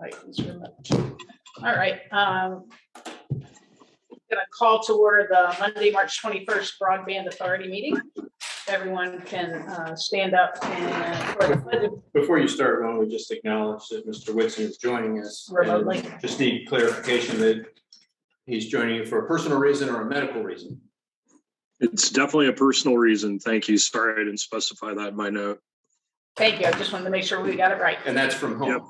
items removed. All right. Going to call to order the Monday, March 21st Broadband Authority meeting. Everyone can stand up and before you start, why don't we just acknowledge that Mr. Whitson is joining us remotely. Just need clarification that he's joining you for a personal reason or a medical reason. It's definitely a personal reason. Thank you. Sorry, I didn't specify that in my note. Thank you. I just wanted to make sure we got it right. And that's from home. Yep.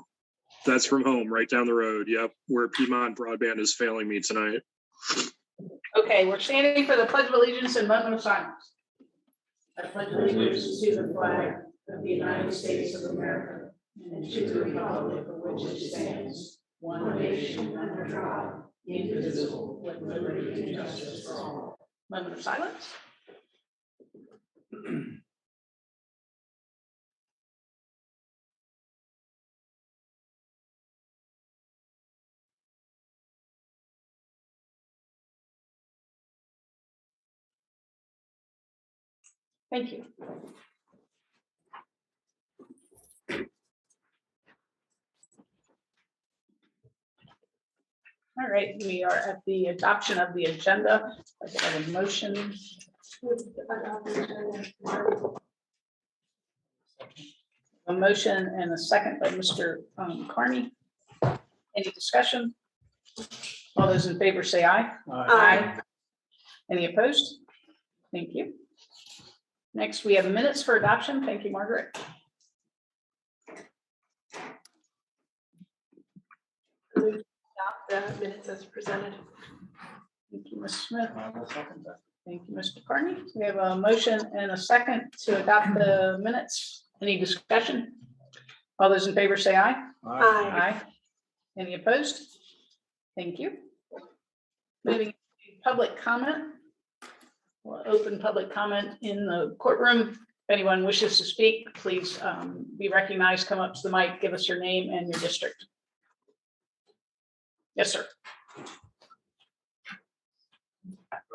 That's from home, right down the road. Yep. Where Piedmont Broadband is failing me tonight. Okay, we're standing for the Pledge of Allegiance and moment of silence. I pledge allegiance to the flag of the United States of America and to the republic for which it stands, one nation under God, indivisible, with liberty and justice for all. Moment of silence. Thank you. All right, we are at the adoption of the agenda. I have a motion. A motion and a second by Mr. Carney. Any discussion? All those in favor say aye. Aye. Any opposed? Thank you. Next, we have minutes for adoption. Thank you, Margaret. Adopt the minutes as presented. Thank you, Ms. Smith. Thank you, Mr. Carney. We have a motion and a second to adopt the minutes. Any discussion? All those in favor say aye. Aye. Any opposed? Thank you. Moving to public comment. We'll open public comment in the courtroom. If anyone wishes to speak, please be recognized, come up to the mic, give us your name and your district. Yes, sir.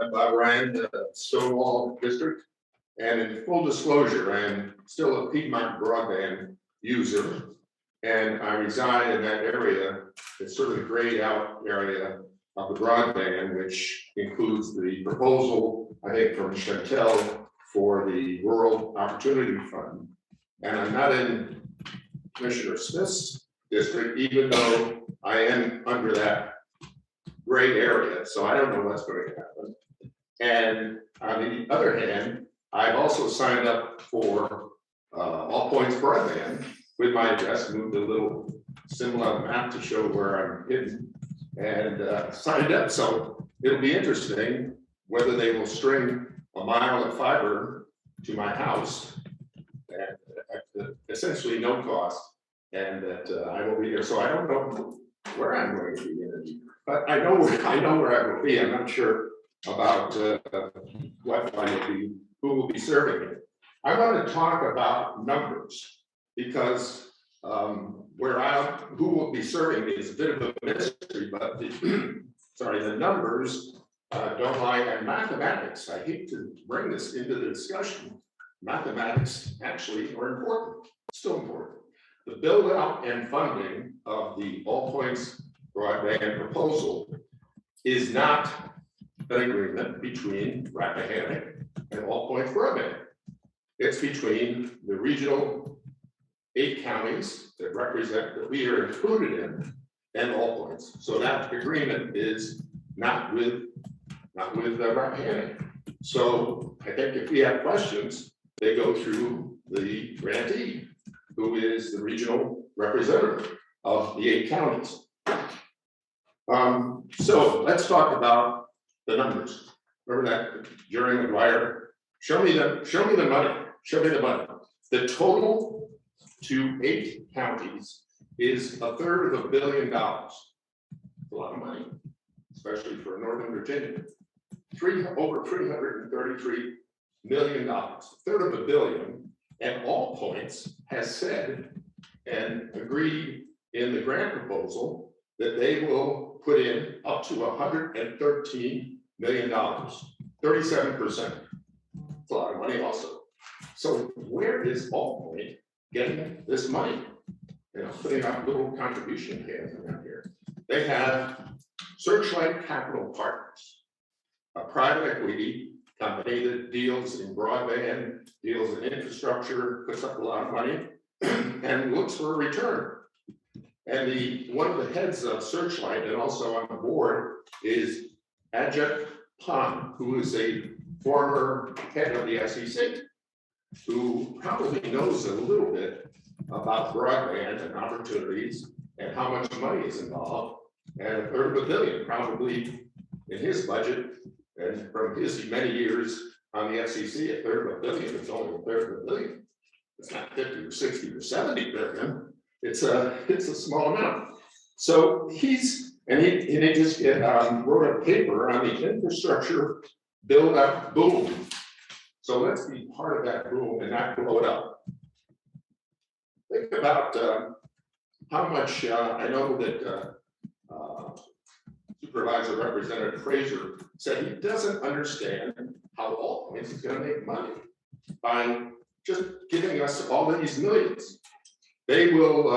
I'm Bob Ryan, Stonewall District, and in full disclosure, I'm still a Piedmont Broadband user, and I reside in that area. It's sort of the grayed out area of the broadband, which includes the proposal, I think, from Chantel for the Rural Opportunity Fund. And I'm not in Commissioner Smith's district, even though I am under that gray area. So I don't know what's going to happen. And on the other hand, I've also signed up for All Points Broadband with my address, moved a little symbol on the map to show where I'm hidden, and signed up. So it'll be interesting whether they will string a mile of fiber to my house at essentially no cost, and that I will be there. So I don't know where I'm going to be in a year, but I know where I will be. I'm not sure about what I will be, who will be serving it. I want to talk about numbers because who will be serving me is a bit of a mystery, but the numbers don't lie. And mathematics, I hate to bring this into the discussion. Mathematics actually are important, still important. The build out and funding of the All Points Broadband proposal is not an agreement between Rappahannock and All Points Broadband. It's between the regional 8 counties that we are included in and All Points. So that agreement is not with Rappahannock. So I think if we have questions, they go through the grantee, who is the regional representative of the 8 counties. So let's talk about the numbers. Remember that Jerry McGuire, show me the money. The total to 8 counties is $1/3 billion. It's a lot of money, especially for Northern Virginia. Over $333 million, $1/3 billion, and All Points has said and agreed in the grant proposal that they will put in up to $113 million, 37%. It's a lot of money also. So where is All Point getting this money? putting up little contribution cans around here. They have Searchlight Capital Partners, a private equity company that deals in broadband, deals in infrastructure, puts up a lot of money, and looks for a return. And one of the heads of Searchlight and also on the board is Ajit Pan, who is a former head of the SEC, who probably knows a little bit about broadband and opportunities and how much money is involved. And $1 billion probably in his budget, and from his many years on the FCC, $1 billion, it's only $1 billion. It's not 50 or 60 or 70 billion. It's a small amount. So he just wrote a paper on the infrastructure build up boom. So let's be part of that boom and not blow it up. Think about how much I know that Supervisor Representative Fraser said he doesn't understand how altcoins is going to make money by just giving us all of these millions. They will,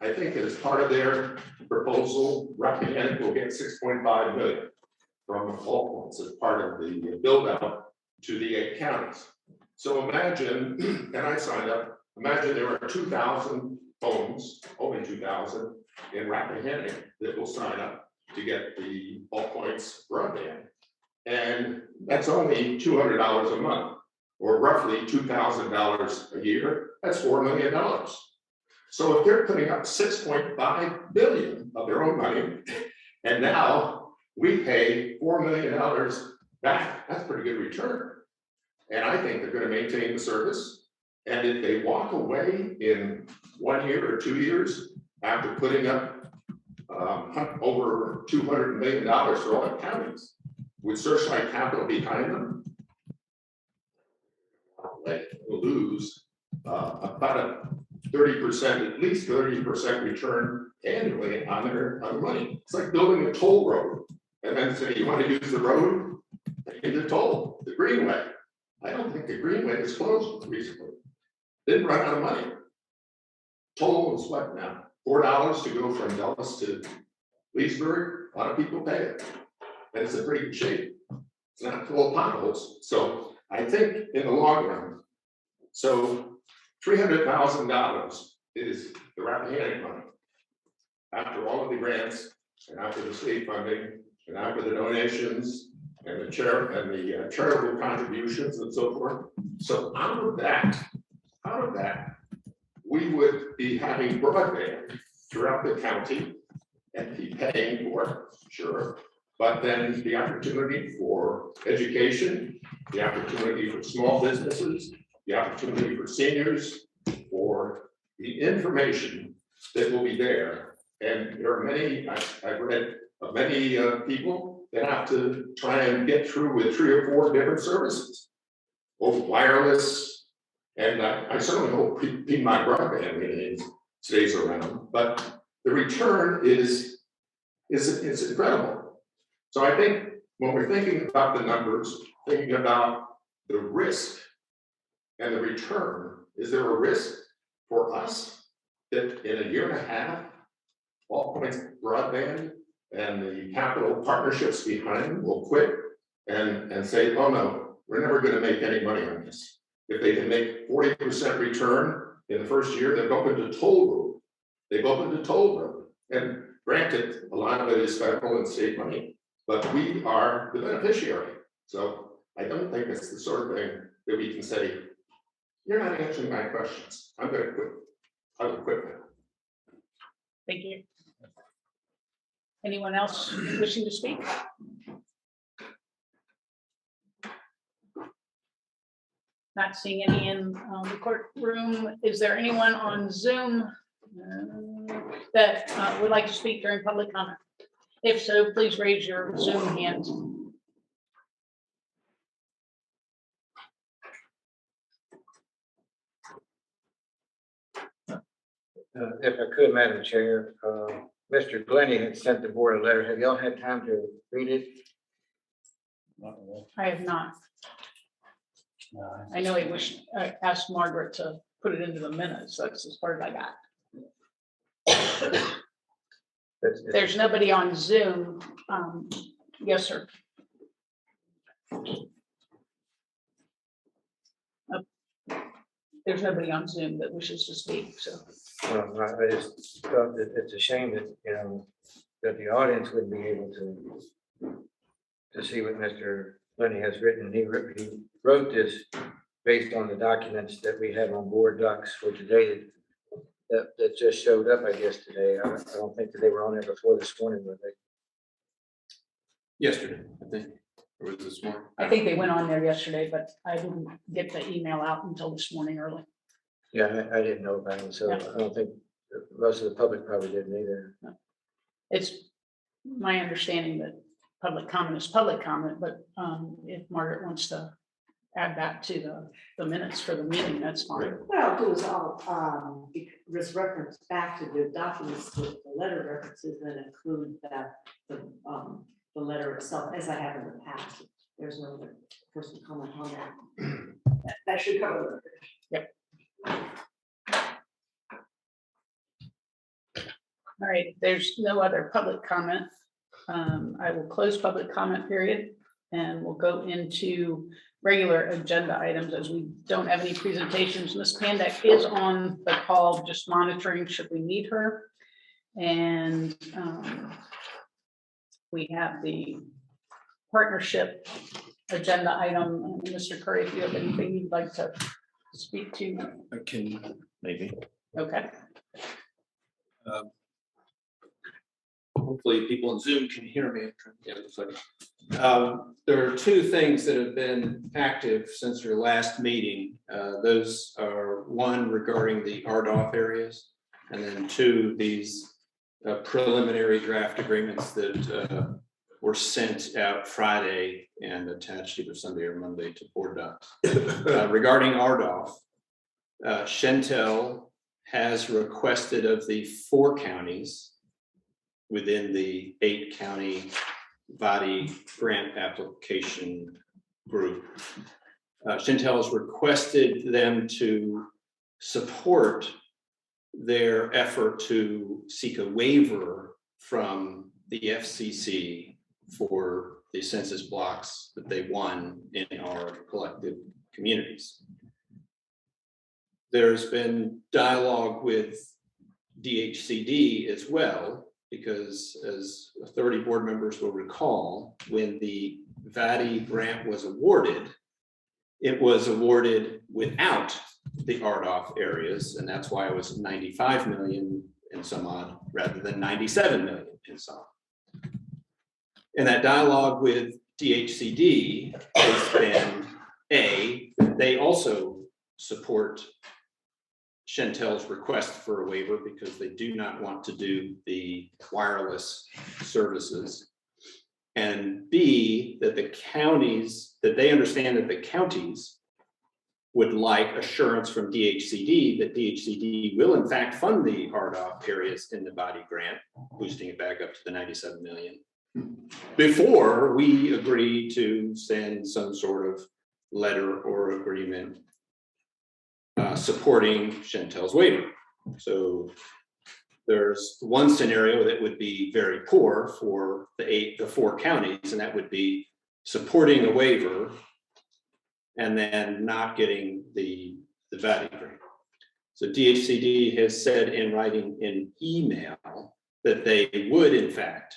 I think, as part of their proposal, Rappahannock will get 6.5 million from altcoins as part of the build out to the 8 counties. So imagine, and I signed up, imagine there are 2,000 homes, only 2,000 in Rappahannock that will sign up to get the altcoins broadband. And that's only $200 a month, or roughly $2,000 a year. That's $4 million. So if they're putting up 6.5 billion of their own money, and now we pay $4 million back, that's a pretty good return. And I think they're going to maintain the service. And if they walk away in 1 year or 2 years after putting up over $200 million for all the counties, with Searchlight Capital behind them, they will lose about a 30%, at least 30% return annually on their money. It's like building a toll road and then say, you want to use the road, pay the toll, the Greenway. I don't think the Greenway is closed recently. Didn't run out of money. Toll is what now? $4 to go from Dallas to Leesburg. A lot of people pay it. And it's in pretty good shape. It's not full of potholes. So I think in the long run, so $300,000 is the Rappahannock money. After all of the grants and after the state funding and after the donations and the charitable contributions and so forth. So out of that, we would be having broadband throughout the county and be paying for it, sure. But then the opportunity for education, the opportunity for small businesses, the opportunity for seniors, for the information that will be there. And there are many, I've read of many people that have to try and get through with 3 or 4 different services, both wireless, and I certainly hope my broadband stays around, but the return is incredible. So I think when we're thinking about the numbers, thinking about the risk and the return, is there a risk for us that in 1.5 years, allpoints broadband and the capital partnerships behind will quit and say, oh no, we're never going to make any money on this. If they can make 40% return in the first year, they've opened a toll road. They've opened a toll road. And granted, a lot of it is federal and state money, but we are the beneficiary. So I don't think it's the sort of thing that we can say, you're not answering my questions. I'm going to quit. I will quit now. Thank you. Anyone else wishing to speak? Not seeing any in the courtroom. Is there anyone on Zoom that would like to speak during public comment? If so, please raise your Zoom hand. If I could, Madam Chair, Mr. Glennie had sent the board a letter. Have y'all had time to read it? I have not. I know I asked Margaret to put it into the minutes. That's as far as I got. There's nobody on Zoom. Yes, sir. There's nobody on Zoom that wishes to speak, so. Well, I just thought that it's a shame that, you know, that the audience wouldn't be able to see what Mr. Lenny has written. He wrote this based on the documents that we have on BoardDocs for today that just showed up, I guess, today. I don't think that they were on there before this morning, were they? Yesterday, I think, or was it this morning? I think they went on there yesterday, but I didn't get the email out until this morning early. Yeah, I didn't know about it, so Yeah. I don't think the rest of the public probably didn't either. It's my understanding that public comment is public comment, but if Margaret wants to add that to the minutes for the meeting, that's fine. What I'll do is I'll just reference back to the documents with the letter references and include the letter itself, as I have in the past. There's no other person comment on that. That should cover it. Yep. All right, there's no other public comment. I will close public comment period and we'll go into regular agenda items as we don't have any presentations. Ms. Pandek is on the call, just monitoring should we need her. And we have the partnership agenda item. Mr. Curry, if you have anything you'd like to speak to. I can, maybe. Okay. Hopefully people on Zoom can hear me. Yeah, it looks like. There are two things that have been active since your last meeting. Those are one regarding the RDOF areas, and then two, these preliminary draft agreements that were sent out Friday and attached either Sunday or Monday to BoardDocs. Regarding RDOF, Chantel has requested of the 4 counties within the 8-county body grant application group. Chantel has requested them to support their effort to seek a waiver from the FCC for the census blocks that they won in our collective communities. There's been dialogue with DHCD as well, because as authority board members will recall, when the VADI grant was awarded, it was awarded without the RDOF areas, and that's why it was 95 million and some odd rather than 97 million and some. And that dialogue with DHCD has been they also support Chantel's request for a waiver because they do not want to do the wireless services. And B, that the counties, that they understand that the counties would like assurance from DHCD that DHCD will in fact fund the RDOF areas in the body grant, boosting it back up to the 97 million, before we agree to send some sort of letter or agreement supporting Chantel's waiver. So there's one scenario that would be very poor for the 4 counties, and that would be supporting a waiver and then not getting the VADI grant. So DHCD has said in writing in email that they would in fact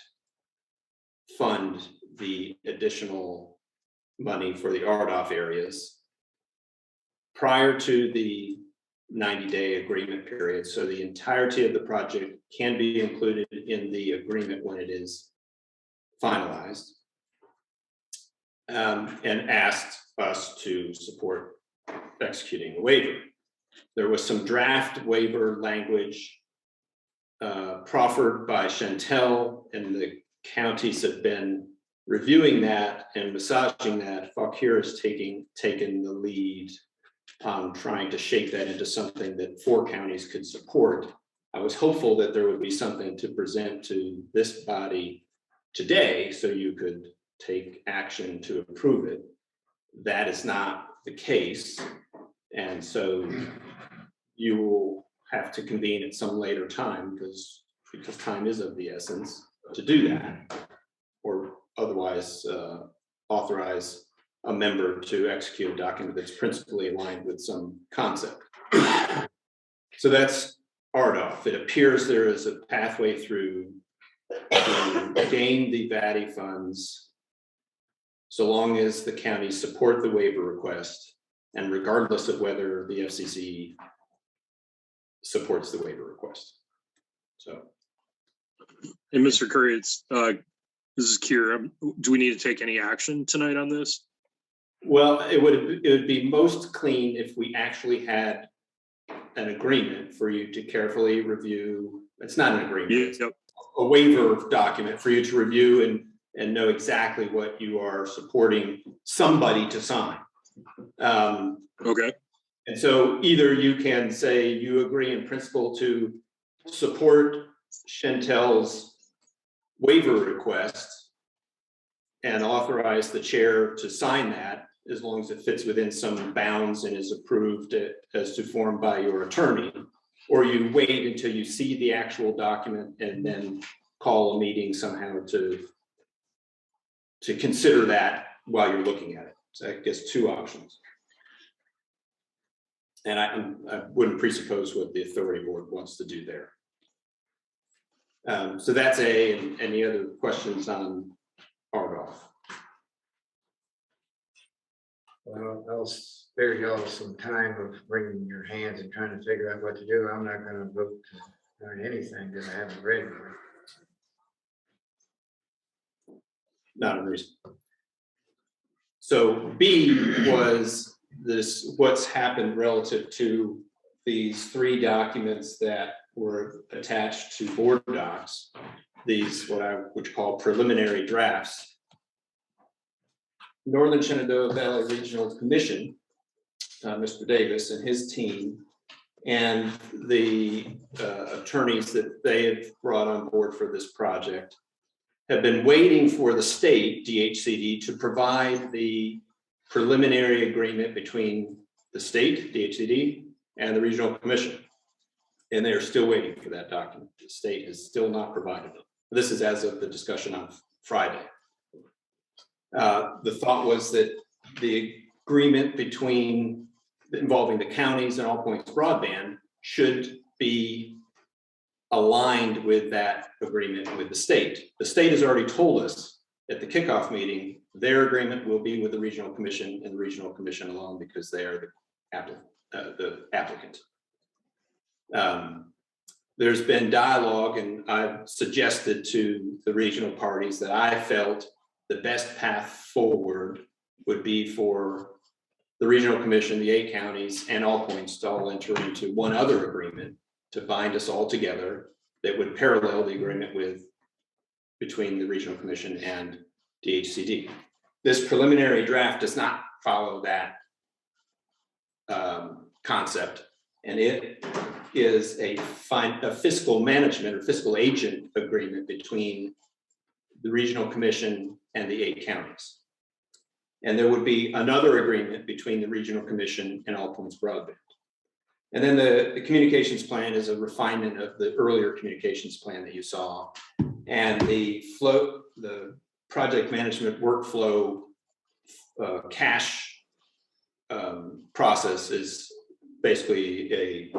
fund the additional money for the RDOF areas prior to the 90-day agreement period. So the entirety of the project can be included in the agreement when it is finalized, and asked us to support executing the waiver. There was some draft waiver language proffered by Chantel, and the counties have been reviewing that and massaging that. Fauquier has taken the lead on trying to shape that into something that 4 counties could support. I was hopeful that there would be something to present to this body today so you could take action to approve it. That is not the case. And so you will have to convene at some later time because because time is of the essence, to do that. Or otherwise authorize a member to execute a document that's principally aligned with some concept. So that's RDOF. It appears there is a pathway through to gain the VATI funds so long as the counties support the waiver request and regardless of whether the FCC supports the waiver request. So. And Mr. Curry, it's this is Kira. Do we need to take any action tonight on this? Well, it would be most clean if we actually had an agreement for you to carefully review. It's not an agreement, it's Yep. a waiver document for you to review and know exactly what you are supporting somebody to sign. Okay. And so either you can say you agree in principle to support Chantel's waiver request and authorize the chair to sign that as long as it fits within some bounds and is approved as to form by your attorney, or you wait until you see the actual document and then call a meeting somehow to consider that while you're looking at it. So I guess two options. And I wouldn't presuppose what the authority board wants to do there. So that's A, and any other questions on RDOF? Well, I'll spare y'all some time of wringing your hands and trying to figure out what to do. I'm not gonna vote on anything that I haven't read. Not a reason. So B was this, what's happened relative to these three documents that were attached to BoardDocs, these what I would call preliminary drafts. Northern Shenandoah Valley Regional Commission, Mr. Davis and his team, and the attorneys that they have brought on board for this project have been waiting for the state, DHCD, to provide the preliminary agreement between the state, DHCD, and the regional commission. And they are still waiting for that document. The state has still not provided it. This is as of the discussion on Friday. The thought was that the agreement involving the counties and All Points Broadband should be aligned with that agreement with the state. The state has already told us at the kickoff meeting, their agreement will be with the regional commission and the regional commission alone because they are the applicant. There's been dialogue, and I've suggested to the regional parties that I felt the best path forward would be for the regional commission, the 8 counties, and All Points to all enter into one other agreement to bind us all together that would parallel the agreement between the regional commission and DHCD. This preliminary draft does not follow that concept, and it is a fiscal management or fiscal agent agreement between the regional commission and the 8 counties. And there would be another agreement between the regional commission and All Points Broadband. And then the communications plan is a refinement of the earlier communications plan that you saw. And the project management workflow cache process is basically a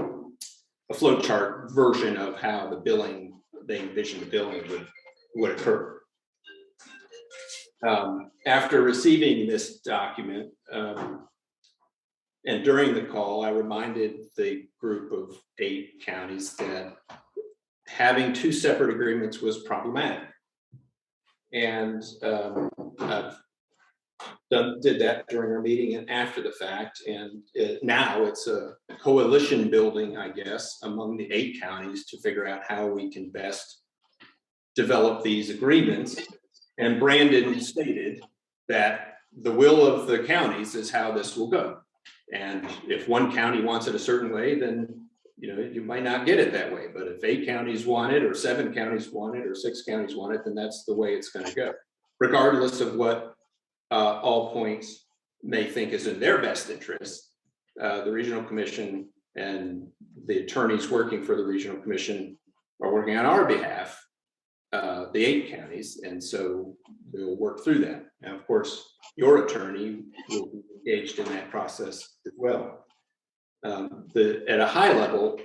flow chart version of how the billing, they envision the billing would occur. After receiving this document, and during the call, I reminded the group of 8 counties that having 2 separate agreements was problematic. And did that during our meeting and after the fact. And now it's a coalition building, I guess, among the 8 counties to figure out how we can best develop these agreements. And Brandon stated that the will of the counties is how this will go. And if one county wants it a certain way, then you might not get it that way. But if 8 counties want it, or 7 counties want it, or 6 counties want it, then that's the way it's going to go, regardless of what All Points may think is in their best interest. The regional commission and the attorneys working for the regional commission are working on our behalf, the 8 counties, and so we'll work through that. Now, of course, your attorney will be engaged in that process as well. At a high level,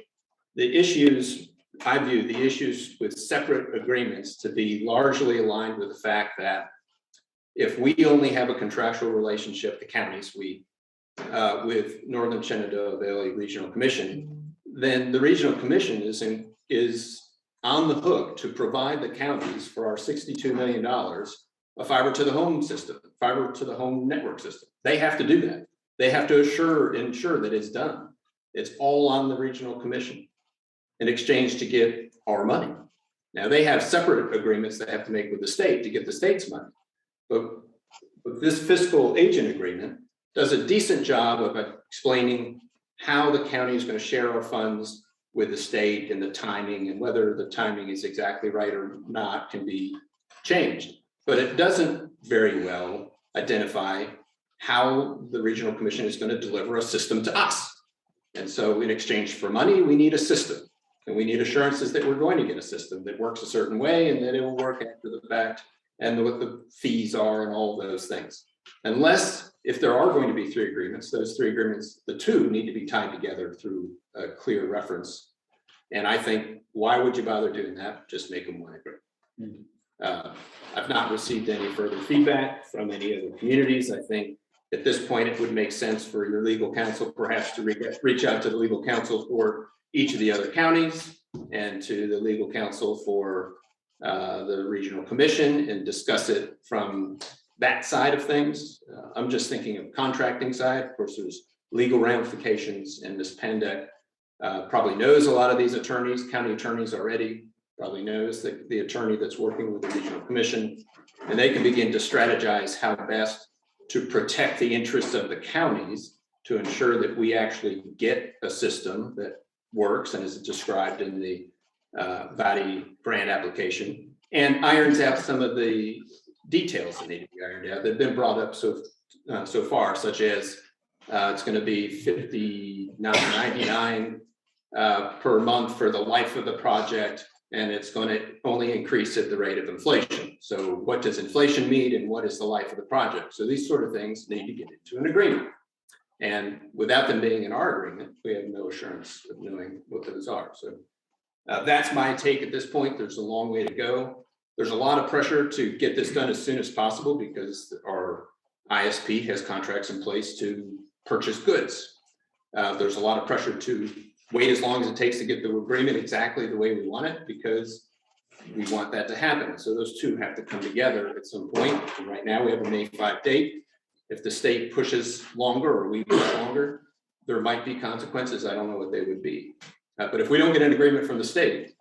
I view the issues with separate agreements to be largely aligned with the fact that if we only have a contractual relationship, the counties, with Northern Shenandoah Valley Regional Commission, then the Regional Commission is on the hook to provide the counties for our $62 million a fiber to the home system, fiber to the home network system. They have to do that. They have to ensure that it's done. It's all on the Regional Commission in exchange to get our money. Now, they have separate agreements they have to make with the state to get the state's money. But this fiscal agent agreement does a decent job of explaining how the county is going to share our funds with the state, and the timing, and whether the timing is exactly right or not can be changed. But it doesn't very well identify how the Regional Commission is going to deliver a system to us. And so in exchange for money, we need a system, and we need assurances that we're going to get a system that works a certain way and that it will work after the fact, and what the fees are and all of those things. Unless, if there are going to be 3 agreements, those 3 agreements, the 2 need to be tied together through a clear reference. And I think, why would you bother doing that? Just make them one agreement. I've not received any further feedback from any other communities. I think at this point, it would make sense for your legal counsel perhaps to reach out to the legal counsel for each of the other counties and to the legal counsel for the Regional Commission and discuss it from that side of things. I'm just thinking of contracting side. Of course, there's legal ramifications, and Ms. Pandek probably knows a lot of these attorneys, county attorneys already, probably knows the attorney that's working with the Regional Commission, and they can begin to strategize how best to protect the interests of the counties to ensure that we actually get a system that works and is described in the VATI grant application, and irons out some of the details that need to be ironed out that have been brought up so far, such as it's going to be $59.99 per month for the life of the project, and it's going to only increase at the rate of inflation. So what does inflation mean, and what is the life of the project? So these sort of things need to get into an agreement. And without them being in our agreement, we have no assurance of knowing what those are. So that's my take at this point. There's a long way to go. There's a lot of pressure to get this done as soon as possible because our ISP has contracts in place to purchase goods. There's a lot of pressure to wait as long as it takes to get the agreement exactly the way we want it, because we want that to happen. So those two have to come together at some point. And right now we have a May 5 date. If the state pushes longer or we push longer, there might be consequences. I don't know what they would be. But if we don't get an agreement from the state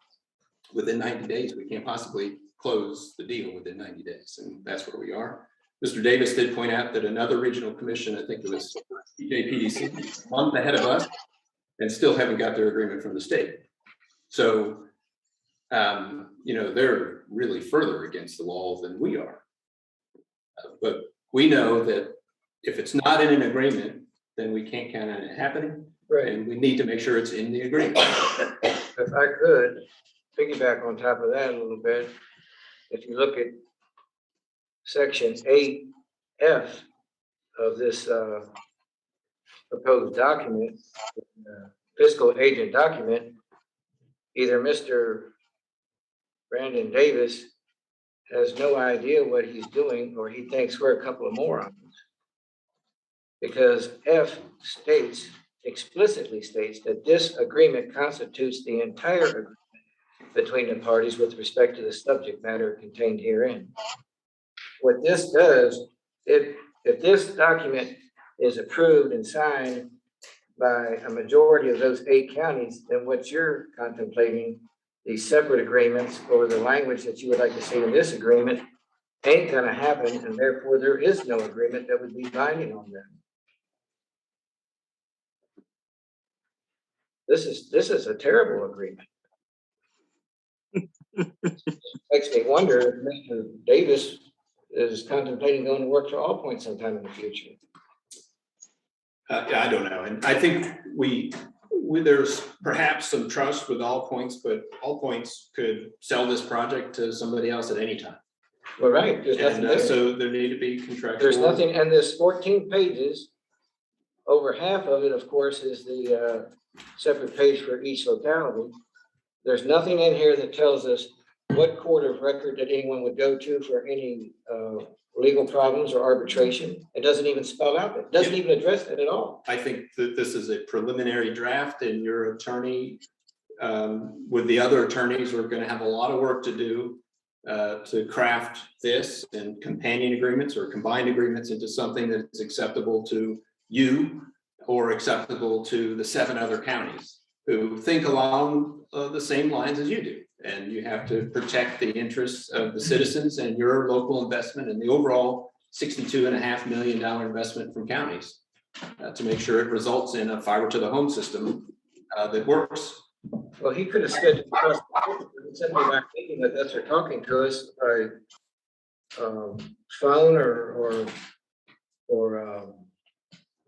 within 90 days, we can't possibly close the deal within 90 days. And that's where we are. Mr. Davis did point out that another regional commission, I think it was PJPDC, a month ahead of us, and still haven't got their agreement from the state. So, they're really further against the wall than we are. But we know that if it's not in an agreement, then we can't count on it happening. Right. And we need to make sure it's in the agreement. If I could piggyback on top of that a little bit, if you look at section 8F of this proposed document, fiscal agent document, either Mr. Brandon Davis has no idea what he's doing, or he thinks we're a couple of morons. Because F explicitly states that this agreement constitutes the entire agreement between the parties with respect to the subject matter contained herein. What this does, if this document is approved and signed by a majority of those 8 counties, then what you're contemplating, these separate agreements or the language that you would like to see in this agreement, ain't gonna happen, and therefore there is no agreement that would be binding on them. This is a terrible agreement. Makes me wonder if Mr. Davis is contemplating going to work for All Point sometime in the future. I don't know. And I think we there's perhaps some trust with All Points, but All Points could sell this project to somebody else at any time. Well, right, there's nothing And there. so there need to be contractual. There's nothing, and this 14 pages, over half of it, of course, is the separate page for each locality. There's nothing in here that tells us what court of record that anyone would go to for any legal problems or arbitration. It doesn't even spell out, it doesn't even address that at all. I think that this is a preliminary draft, and your attorney, with the other attorneys, we're gonna have a lot of work to do to craft this and companion agreements or combined agreements into something that's acceptable to you or acceptable to the 7 other counties who think along the same lines as you do. And you have to protect the interests of the citizens and your local investment and the overall $62.5 million investment from counties to make sure it results in a fiber to the home system that works. Well, he could have said, sent me back thinking that that's what talking to us by phone or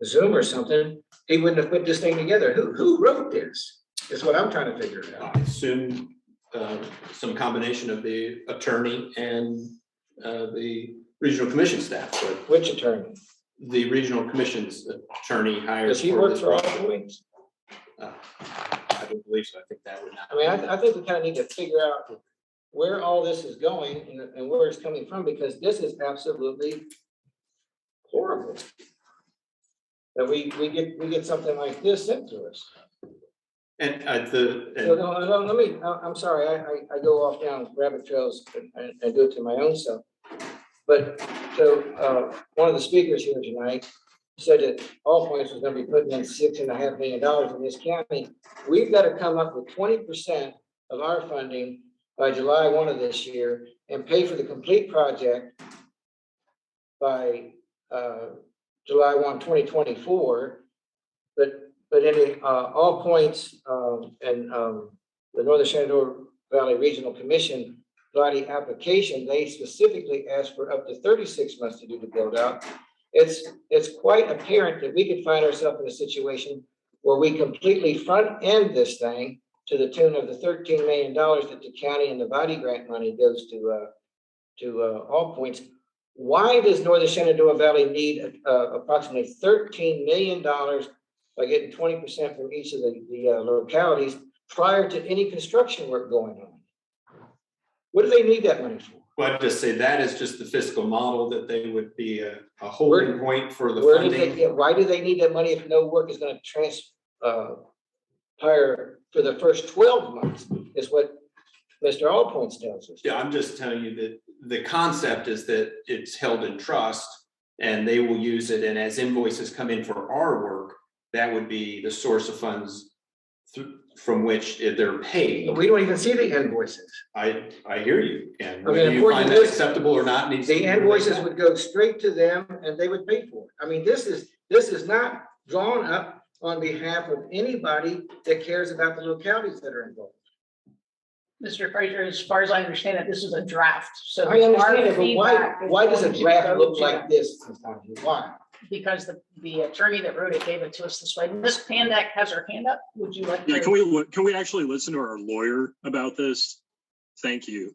Zoom or something. He wouldn't have put this thing together. Who wrote this? Is what I'm trying to figure out. I assume some combination of the attorney and the regional commission staff, but Which attorney? the regional commission's attorney hired. Does he work for All Points? I don't believe so. I think that would not. I mean, I think we kind of need to figure out where all this is going and where it's coming from, because this is absolutely horrible. That we get something like this sent to us. And So no, let me, I'm sorry, I go off down rabbit trails and do it to my own self. But so one of the speakers here tonight said that All Points was going to be putting in $6.5 million in this county. We've got to come up with 20% of our funding by July 1 of this year and pay for the complete project by July 1, 2024. But in All Points and the Northern Shenandoah Valley Regional Commission body application, they specifically asked for up to 36 months to do the build out. It's quite apparent that we could find ourselves in a situation where we completely front end this thing to the tune of the $13 million that the county and the body grant money goes to All Points. Why does Northern Shenandoah Valley need approximately $13 million by getting 20% from each of the localities prior to any construction work going on? What do they need that money for? well, I'd just say that is just the fiscal model, that they would be a holding point for the funding. Why do they need that money if no work is going to transpire for the first 12 months, is what Mr. All Points tells us. Yeah, I'm just telling you that the concept is that it's held in trust and they will use it. And as invoices come in for our work, that would be the source of funds from which they're paid. We don't even see the invoices. I hear you. And I mean, whether you find that this- acceptable or not needs to The be invoices related. would go straight to them and they would pay for it. I mean, this is not drawn up on behalf of anybody that cares about the localities that are involved. Mr. Fraser, as far as I understand it, this is a draft, so. I understand our it, but feedback is why does a going to draft go look to like them. this sometimes? Why? Because the attorney that wrote it gave it to us this way. Ms. Pandak has her hand up. Would you like? Yeah, to- can we actually listen to our lawyer about this? Thank you.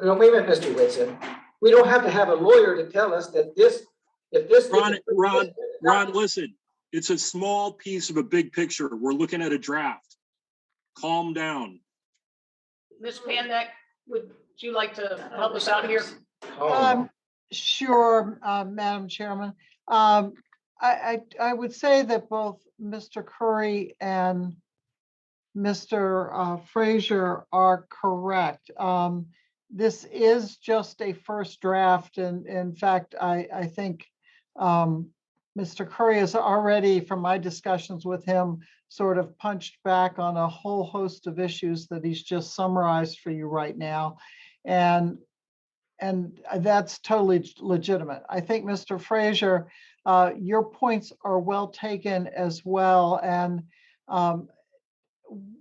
No, wait a minute, Mr. Whitson. We don't have to have a lawyer to tell us that this, if this. Ron, listen, it's a small piece of a big picture. We're looking at a draft. Calm down. Ms. Pandak, would you like to help us out here? Sure, Madam Chairman. I would say that both Mr. Curry and Mr. Fraser are correct. This is just a first draft, and in fact, I think Mr. Curry has already, from my discussions with him, sort of punched back on a whole host of issues that he's just summarized for you right now. And that's totally legitimate. I think, Mr. Fraser, your points are well taken as well. And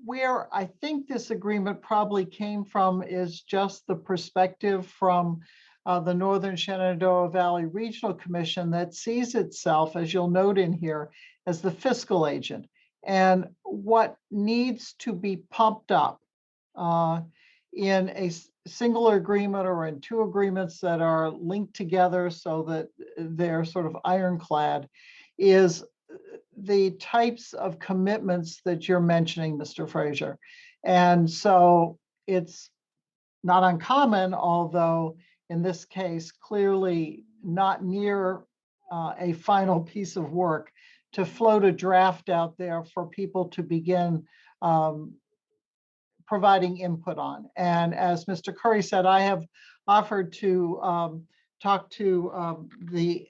where I think this agreement probably came from is just the perspective from the Northern Shenandoah Valley Regional Commission that sees itself, as you'll note in here, as the fiscal agent. And what needs to be pumped up in a single agreement or in two agreements that are linked together so that they're sort of ironclad is the types of commitments that you're mentioning, Mr. Fraser. And so it's not uncommon, although in this case, clearly not near a final piece of work, to float a draft out there for people to begin providing input on. And as Mr. Curry said, I have offered to talk to the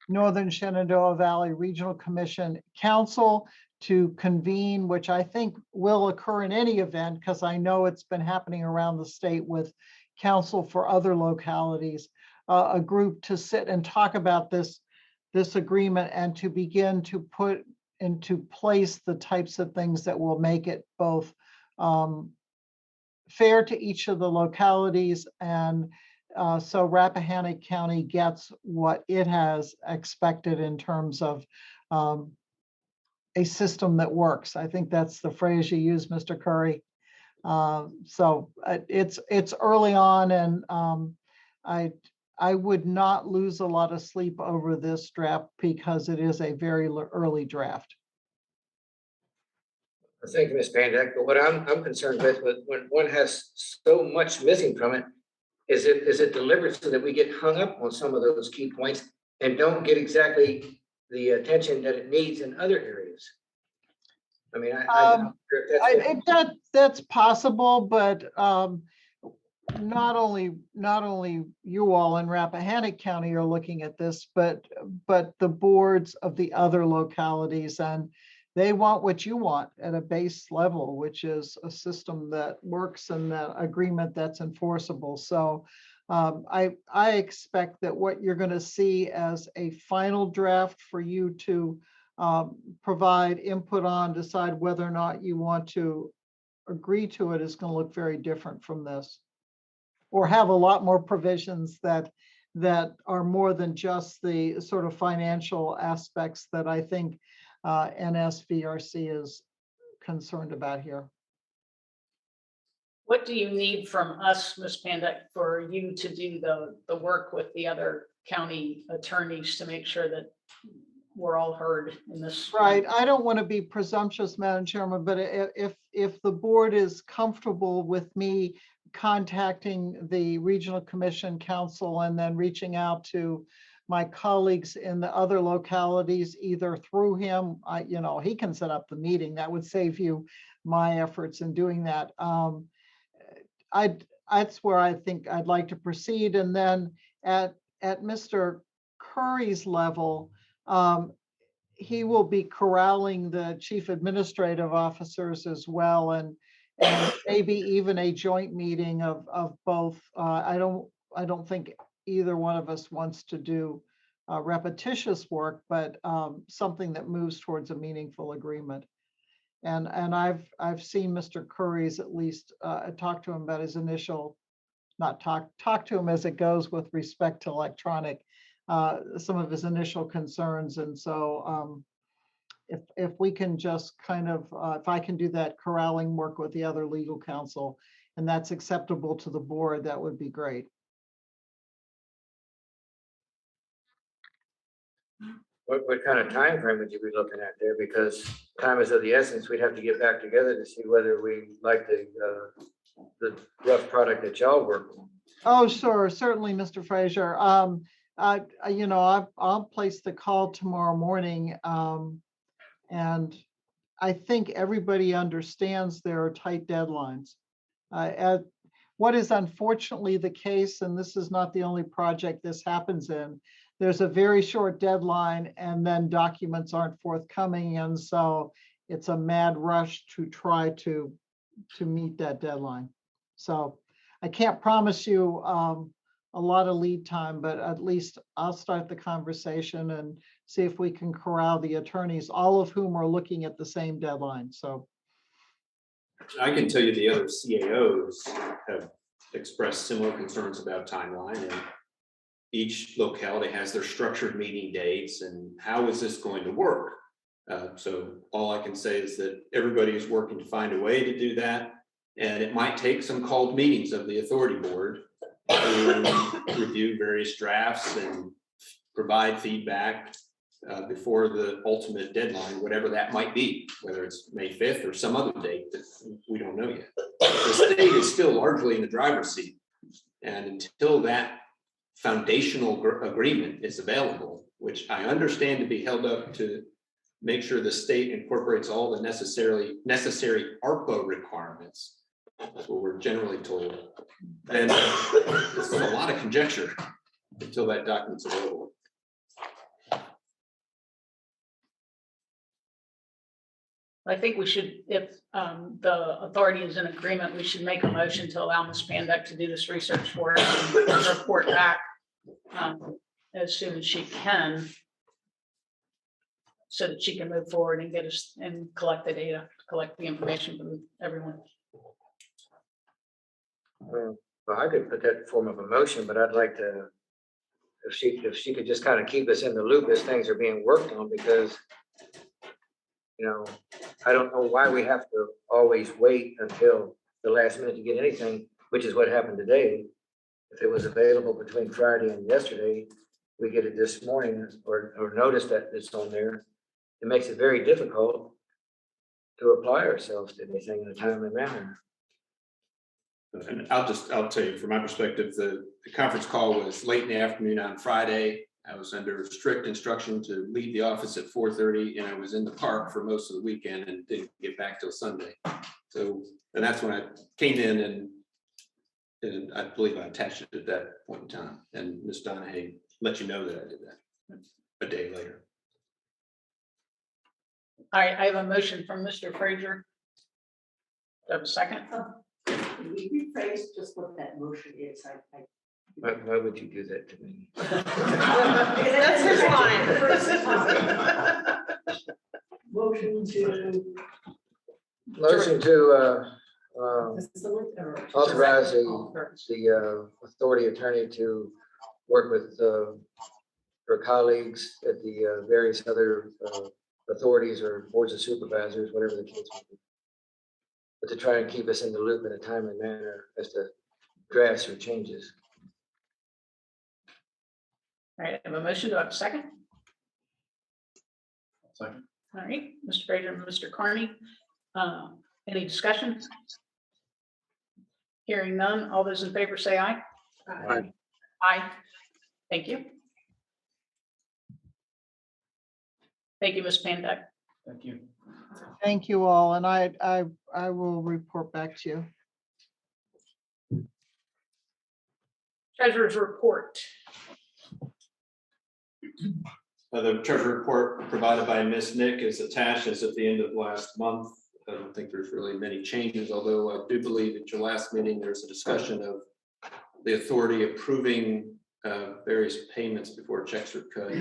Northern Shenandoah Valley Regional Commission Council to convene, which I think will occur in any event, because I know it's been happening around the state with council for other localities, a group to sit and talk about this agreement and to begin to put into place the types of things that will make it both fair to each of the localities, and so Rappahannock County gets what it has expected in terms of a system that works. I think that's the phrase you use, Mr. Curry. So it's early on, and I would not lose a lot of sleep over this draft because it is a very early draft. Thank you, Ms. Pandak, but what I'm concerned with when one has so much missing from it, is it deliberate so that we get hung up on some of those key points and don't get exactly the attention that it needs in other areas? I mean, that's possible, but not only you all in Rappahannock County are looking at this, but the boards of the other localities, and they want what you want at a base level, which is a system that works and the agreement that's enforceable. So I expect that what you're going to see as a final draft for you to provide input on, decide whether or not you want to agree to it, is going to look very different from this, or have a lot more provisions that are more than just the sort of financial aspects that I think NSVRC is concerned about here. What do you need from us, Ms. Pandak, for you to do the work with the other county attorneys to make sure that we're all heard in this? Right. I don't want to be presumptuous, Madam Chairman, but if the board is comfortable with me contacting the Regional Commission Council and then reaching out to my colleagues in the other localities, either through him, he can set up the meeting. That would save you my efforts in doing that. That's where I think I'd like to proceed. And then at Mr. Curry's level, he will be corralling the chief administrative officers as well, and maybe even a joint meeting of both. I don't think either one of us wants to do repetitious work, but something that moves towards a meaningful agreement. And I've seen Mr. Curry's, at least talk to him about his initial, not talk to him as it goes with respect to electronic, some of his initial concerns. And so if we can just kind of, if I can do that corralling work with the other legal counsel, and that's acceptable to the board, that would be great. What kind of time frame would you be looking at there? Because time is of the essence. We'd have to get back together to see whether we like the rough product that y'all work on. Oh, sure, certainly, Mr. Fraser. I'll place the call tomorrow morning, and I think everybody understands there are tight deadlines. What is unfortunately the case, and this is not the only project this happens in, there's a very short deadline and then documents aren't forthcoming. And so it's a mad rush to try to meet that deadline. So I can't promise you a lot of lead time, but at least I'll start the conversation and see if we can corral the attorneys, all of whom are looking at the same deadline. So I can tell you the other CAOs have expressed similar concerns about timeline, and each locality has their structured meeting dates and how is this going to work? So all I can say is that everybody is working to find a way to do that. And it might take some called meetings of the authority board to review various drafts and provide feedback before the ultimate deadline, whatever that might be, whether it's May 5th or some other date that we don't know yet. The state is still largely in the driver's seat. And until that foundational agreement is available, which I understand to be held up to make sure the state incorporates all the necessary ARPA requirements, that's what we're generally told, then it's a lot of conjecture until that document's available. I think we should, if the authority is in agreement, we should make a motion to allow Ms. Pandeck to do this research for us and report back as soon as she can, so that she can move forward and get us and collect the data, collect the information from everyone. Well, I could put that in form of a motion, but I'd like to, if she could just kind of keep us in the loop as things are being worked on, because, you know, I don't know why we have to always wait until the last minute to get anything, which is what happened today. If it was available between Friday and yesterday, we get it this morning or notice that it's on there. It makes it very difficult to apply ourselves to anything in a timely manner. And I'll tell you, from my perspective, the conference call was late in the afternoon on Friday. I was under strict instruction to leave the office at 4:30, and I was in the park for most of the weekend and didn't get back till Sunday. So, and that's when I came in and I believe I attached it at that point in time. And Ms. Donahue let you know that I did that a day later. All right, I have a motion from Mr. Frazier. Do I have a second? Can we rephrase just what that motion is? Why would you do that to me? That's his line. Motion to. Motion to authorize the authority attorney to work with her colleagues at the various other authorities or boards of supervisors, whatever the case may be, but to try and keep us in the loop in a timely manner as to drafts or changes. All right, I have a motion. Do I have a second? Second. All right, Mr. Frazier and Mr. Carney. Any discussion? Hearing none. All those in favor say aye. Aye. Aye. Thank you. Thank you, Ms. Pandeck. Thank you. Thank you all, and I will report back to you. Treasurer's report. The treasury report provided by Ms. Nick is attached as of the end of last month. I don't think there's really many changes, although I do believe at your last meeting, there's a discussion of the authority approving various payments before checks are cut.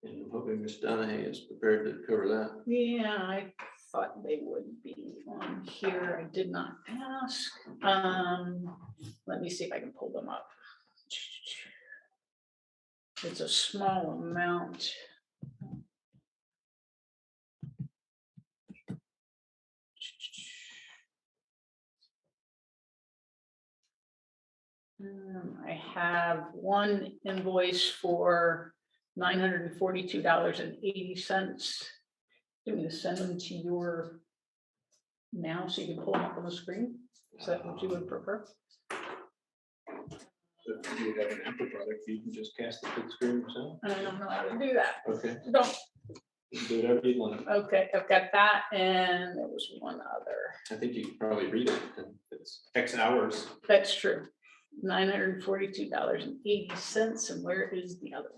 And I'm hoping Ms. Donahue is prepared to cover that. Yeah, I thought they would be on here. I did not ask. Let me see if I can pull them up. It's a small amount. I have one invoice for $942.80. Do me to send them to your now so you can pull them up on the screen. Is that what you would prefer? If you have an Apple product, you can just cast it to the screen yourself. I don't know how to do that. Okay, Don't. do whatever you want. Okay, I've got that, and there was one other. I think you can probably read it. And it's X hours. That's true. $942.80. And where is the other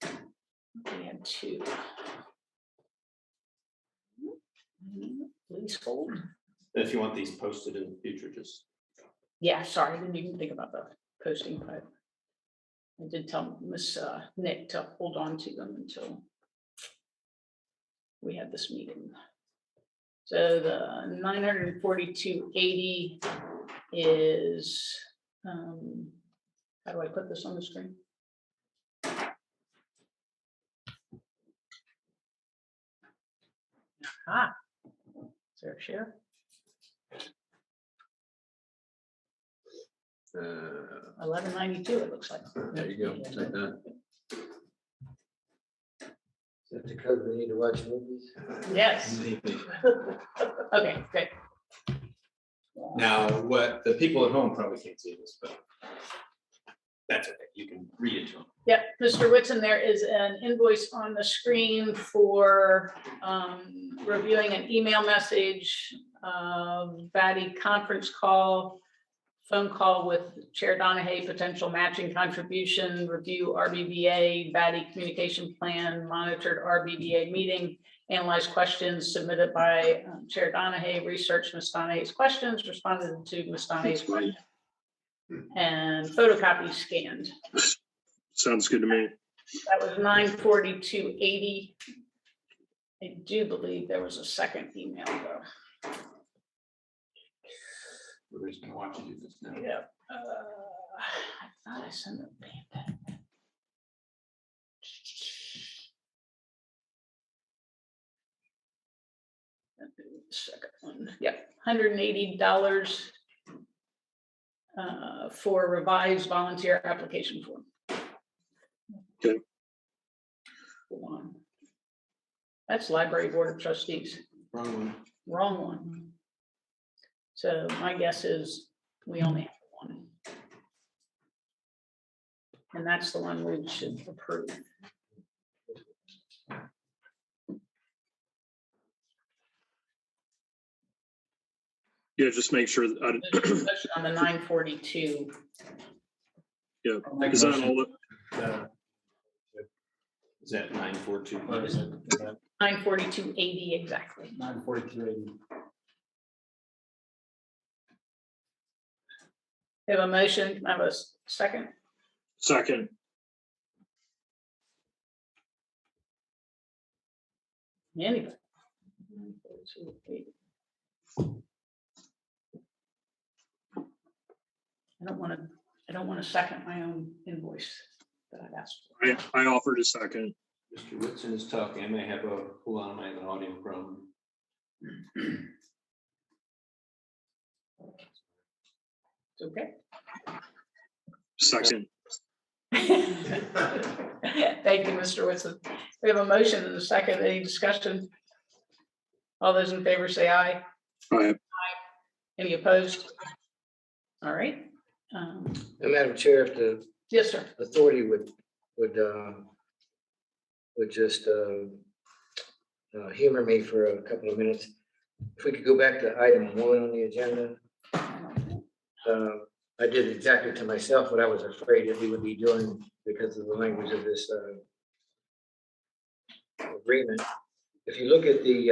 one? We had two. Please hold. If you want these posted in the future, just. Yeah, sorry, I didn't even think about the posting, but I did tell Miss Nick to hold on to them until we had this meeting. So the $942.80 is, how do I put this on the screen? Ah. Is there a share? 1192, it looks like. There you go. Like that. Is that the code we need to watch movies? Yes. Okay, great. Now, what the people at home probably can't see this, but that's okay. You can read it to them. Yep, Mr. Whitson, there is an invoice on the screen for reviewing an email message, VATI conference call, phone call with Chair Donahue, potential matching contribution, review RBBA, VATI communication plan, monitored RBBA meeting, analyze questions submitted by Chair Donahue, research Ms. Donahue's questions, responded to Ms. Donahue's questions, and photocopy scanned. Sounds good to me. That was 94280. I do believe there was a second email though. We're just gonna watch you do this now. Yeah. I thought I sent it. Second one, yep, $180 for revised volunteer application form. Okay. Hold on. That's Library Board of Trustees. Wrong one. Wrong one. So my guess is we only have one. And that's the one we should approve. Yeah, just make sure that, Especially on the 942. yeah, is that all? Is that 942? 94280 exactly. 94280. We have a motion, can I have a second? Second. Anybody? I don't want to second my own invoice that I've asked for. I offered a second. Mr. Whitson is talking. I may have a, hold on, I have an audio problem. It's okay. Second. Thank you, Mr. Whitson. We have a motion and a second. Any discussion? All those in favor say aye. Aye. Any opposed? All right. And Madam Chair, if the Yes, sir. authority would just humor me for a couple of minutes. If we could go back to item 1 on the agenda. I did exactly to myself what I was afraid that we would be doing because of the language of this agreement. If you look at the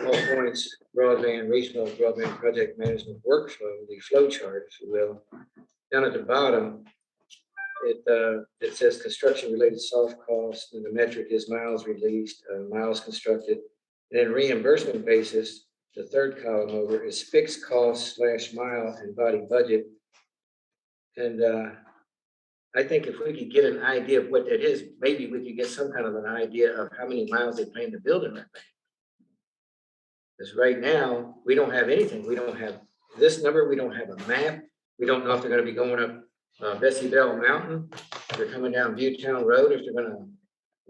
all points broadband, regional broadband project management workflow, the flow chart, if you will, down at the bottom, it says construction related soft costs, and the metric is miles released, miles constructed, and then reimbursement basis. The third column over is fixed cost / mile and body budget. And I think if we could get an idea of what that is, maybe we could get some kind of an idea of how many miles they plan to build in that bank. Because right now, we don't have anything. We don't have this number. We don't have a map. We don't know if they're going to be going up Bessie Bell Mountain. If they're coming down Buttetown Road. If they're going to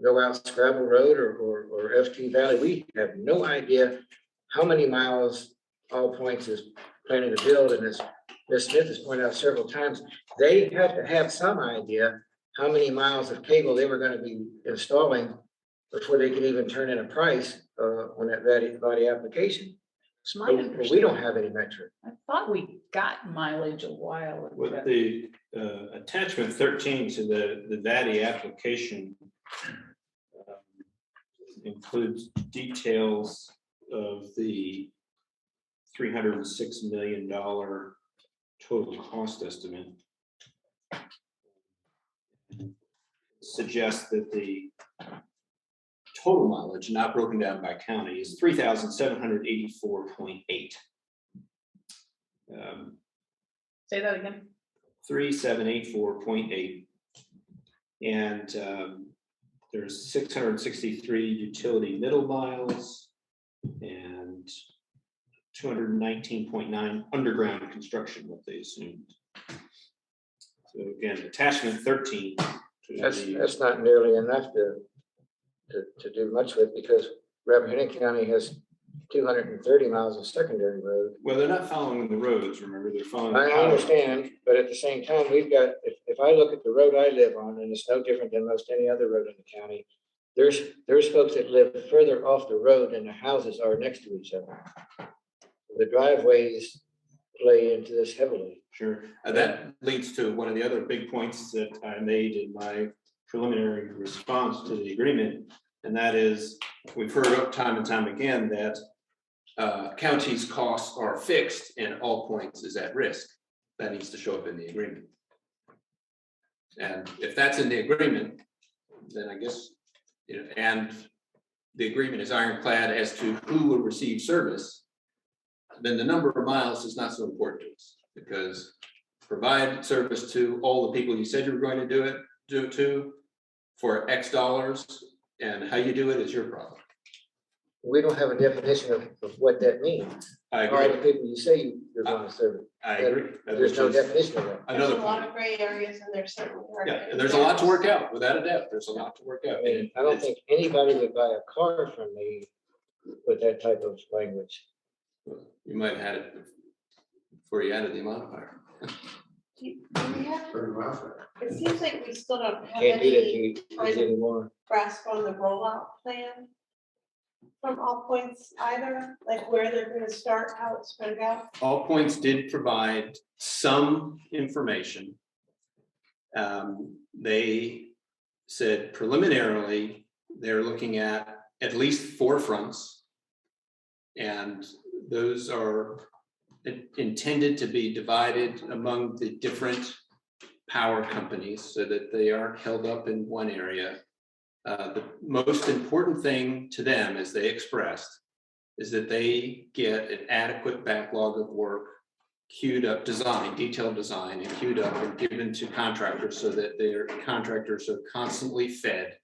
go out Scrabble Road or FT Valley. We have no idea how many miles All Points is planning to build. And as Ms. Smith has pointed out several times, they have to have some idea how many miles of cable they were going to be installing before they could even turn in a price on that body application. It's my But we understanding. don't have any metric. I thought we got mileage a while ago. With the attachment 13 to the VATI application includes details of the $306 million total cost estimate. Suggests that the total mileage, not broken down by county, is 3,784.8. Say that again. 3784.8. And there's 663 utility middle miles and 219.9 underground construction, what they assumed. So again, attachment 13. That's not nearly enough to do much with, because Rappahannock County has 230 miles of secondary road. Well, they're not following the roads, remember, they're following. I understand, but at the same time, we've got, if I look at the road I live on, and it's no different than most any other road in the county, there's folks that live further off the road than the houses are next to each other. The driveways play into this heavily. Sure, that leads to one of the other big points that I made in my preliminary response to the agreement. And that is, we've heard time and time again that counties' costs are fixed and all points is at risk. That needs to show up in the agreement. And if that's in the agreement, then I guess, you know, and the agreement is ironclad as to who will receive service, then the number of miles is not so important to us, because provide service to all the people you said you were going to do it to for X dollars, and how you do it is your problem. We don't have a definition of what that means. I All the agree. people you say you're going to serve. I agree. There's no definition of that. There's Another a lot point. of gray areas and there's certainly. are Yeah, and there's a lot to work out, without a doubt. There's a lot to work out. I mean, I don't think anybody would buy a car from me with that type of language. You might have had it before you added the modifier. Do we have, 30 miles. it seems like we still don't have Can't do that to any you anymore. grasp on the rollout plan from All Points either, like where they're gonna start, how it's spread out. All points did provide some information. They said preliminarily, they're looking at least 4 fronts. And those are intended to be divided among the different power companies so that they aren't held up in one area. The most important thing to them, as they expressed, is that they get an adequate backlog of work queued up, detailed design, and queued up and given to contractors so that their contractors are constantly fed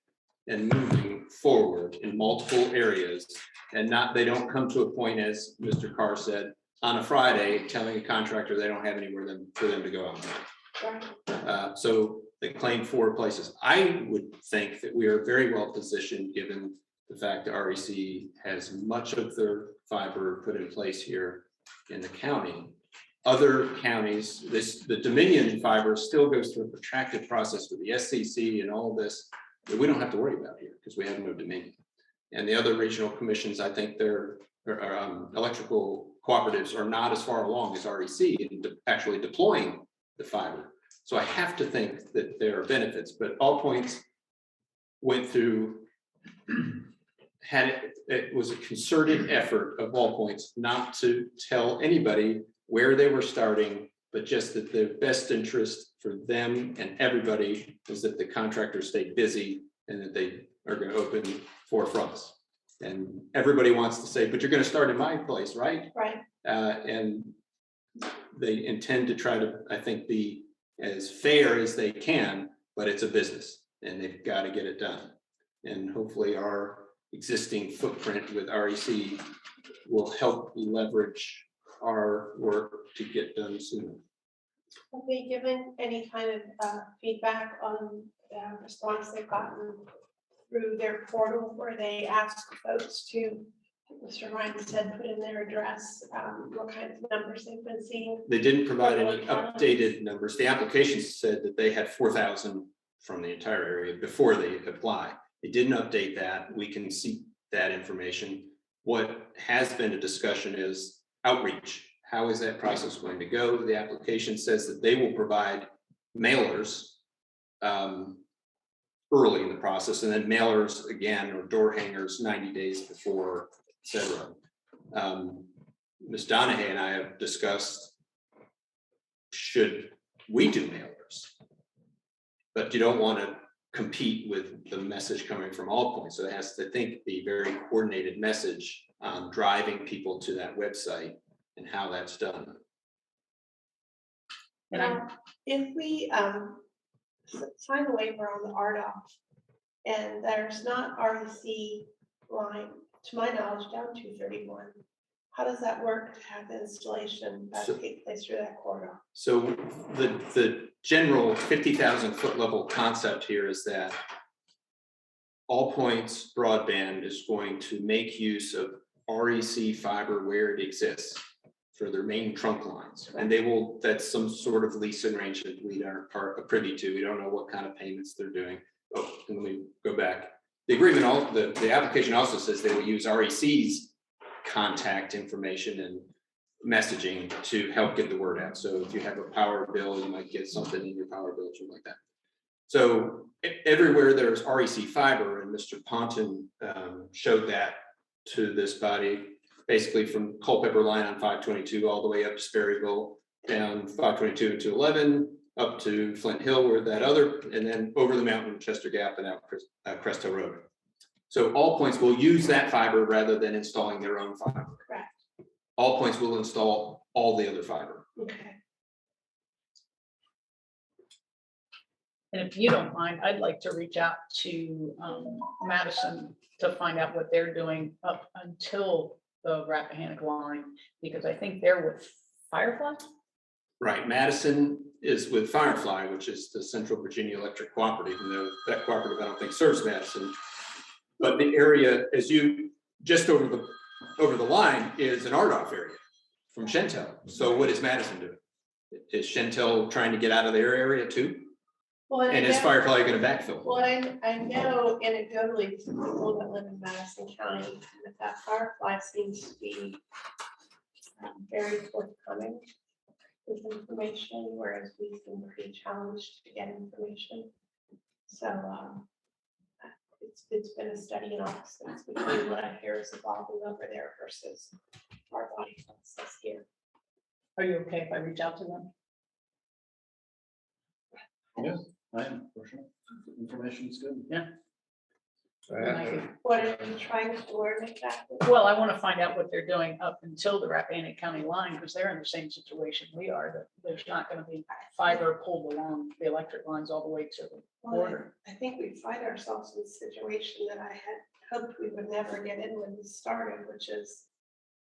and moving forward in multiple areas, and they don't come to a point, as Mr. Carr said, on a Friday telling a contractor they don't have anywhere for them to go out. So they claim 4 places. I would think that we are very well positioned, given the fact that REC has much of their fiber put in place here in the county. Other counties, the Dominion fiber still goes through a protracted process with the SCC and all of this that we don't have to worry about here because we have no Dominion. And the other regional commissions, I think their electrical cooperatives are not as far along as REC in actually deploying the fiber. So I have to think that there are benefits, but All Points went through, it was a concerted effort of All Points not to tell anybody where they were starting, but just that the best interest for them and everybody was that the contractors stay busy and that they are going to open 4 fronts. And everybody wants to say, but you're going to start in my place, right? Right. And they intend to try to, I think, be as fair as they can, but it's a business and they've got to get it done. And hopefully our existing footprint with REC will help leverage our work to get done sooner. Have they given any kind of feedback on the response they've gotten through their portal where they ask folks to, Mr. Ryan said, put in their address, what kind of numbers they've been seeing? They didn't provide any updated numbers. The application said that they had 4,000 from the entire area before they apply. They didn't update that. We can see that information. What has been a discussion is outreach. How is that process going to go? The application says that they will provide mailers early in the process, and then mailers again, or door hangers 90 days before, etc. Ms. Donahue and I have discussed, should we do mailers? But you don't want to compete with the message coming from All Points. So it has to, I think, be very coordinated message on driving people to that website and how that's done. If we sign a waiver on the RDOF, And there's not REC line, to my knowledge, down 231. How does that work to have the installation that take place through that corridor? So the general 50,000 foot level concept here is that All Points Broadband is going to make use of REC fiber where it exists for their main trunk lines. And they will, that's some sort of lease arrangement we aren't privy to. We don't know what kind of payments they're doing. Oh, and let me go back. The agreement, the application also says they will use REC's contact information and messaging to help get the word out. So if you have a power bill, you might get something in your power bill, something like that. So everywhere there's REC fiber, and Mr. Ponton showed that to this body, basically from Culpeper line on 522 all the way up to Sperryville, down 522 and 211, up to Flint Hill, where that other, and then over the mountain, Chester Gap, and out Crest Hill Road. So All Points will use that fiber rather than installing their own fiber. Correct. All Points will install all the other fiber. Okay. And if you don't mind, I'd like to reach out to Madison to find out what they're doing up until the Rappahannock line, because I think they're with Firefly. Right, Madison is with Firefly, which is the Central Virginia Electric Cooperative, and that cooperative I don't think serves Madison. But the area, as you, just over the line is an RDOF area from Shentel. So what is Madison doing? Is Shentel trying to get out of their area too? Well, And is Firefly going to backfill? Well, I know anecdotally from people that live in Madison County that Firefly seems to be very forthcoming with information, whereas we've been pretty challenged to get information. So it's been a steady and opposites between what I hear is evolving over there versus our body process here. Are you okay if I reach out to them? Yes, I am, for sure. Information is good. Yeah. And I could- What are you trying to learn exactly? Well, I want to find out what they're doing up until the Rappahannock County line, because they're in the same situation we are, that there's not going to be fiber pulled along the electric lines all the way to the border. I think we find ourselves in a situation that I had hoped we would never get in when we started, which is